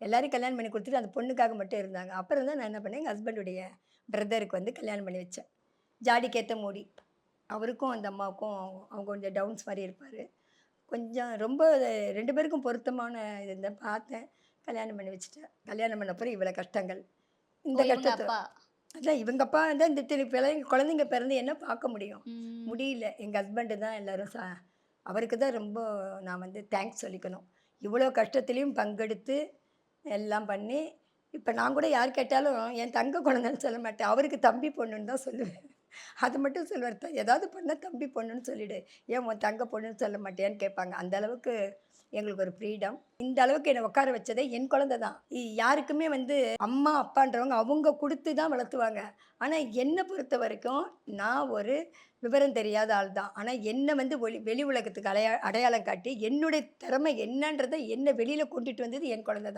எல்லாரையும் கல்யாணம் பண்ணி குடுத்துட்டு, அந்த பொண்ணுக்காக மட்டும் இருந்தாங்க. அப்புறம் தான் நான் என்ன பண்ணேன், எங்க ஹஸ்பண்டுடைய பிரதருக்கு வந்து கல்யாணம் பண்ணி வச்சேன். ஜாடிக்கேத்த மூடி. அவருக்கும் அந்த அம்மாவுக்கும் அவங்க கொஞ்சம் டவுன்ஸ் மாரி இருப்பாரு. கொஞ்சம் ரொம்ப 2 பேருக்கும் பொருத்தமான இது தான் பார்த்தேன். கல்யாணம் பண்ணி வச்சுட்டேன். கல்யாணம் பண்ண அப்புறம் இவ்வளோ கஷ்டங்கள். ஓ! இந்த இவங்க கஷ்டத்த அப்பா. அதான் இவங்க அப்பா தான் இந்த இத்தனை குழந்தைங்க பிறந்து என்ன பார்க்க முடியும்? ம். முடியல. எங்க ஹஸ்பண்ட் தான் எல்லாரும் அவருக்கு தான் ரொம்ப நான் வந்து தேங்க்ஸ் சொல்லிக்கணும். இவ்வளோ கஷ்டத்துலயும் பங்கெடுத்து, எல்லாம் பண்ணி, இப்ப நான் கூட யார் கேட்டாலும் என் தங்க குழந்தைன்னு சொல்ல மாட்டேன். அவருக்கு தம்பி, பொண்ணுன்னு தான் சொல்லுவேன். அது மட்டும் சொல்லுவாரு. ஏதாவது பண்ணா தம்பி, பொண்ணுன்னு சொல்லிடு. ஏன் உன் தங்க பொண்ணுன்னு சொல்ல மாட்டியான்னு கேட்பாங்க. அந்த அளவுக்கு எங்களுக்கு ஒரு ஃப்ரீடம். இந்த அளவுக்கு என்ன உட்கார வச்சதே என் குழந்தை தான். யாருக்குமே வந்து அம்மா, அப்பான்றவங்க அவங்க குடுத்து தான் வளர்த்துவாங்க. ஆனா என்ன பொறுத்தவரைக்கும், நான் ஒரு விவரம் தெரியாத ஆள் தான். ஆனா என்ன வந்து வெளி உலகத்துக்கு அடையாளம் காட்டி, என்னுடைய திறமை என்னன்றத என்ன வெளியில கொண்டுட்டு வந்தது என் குழந்தை தான்.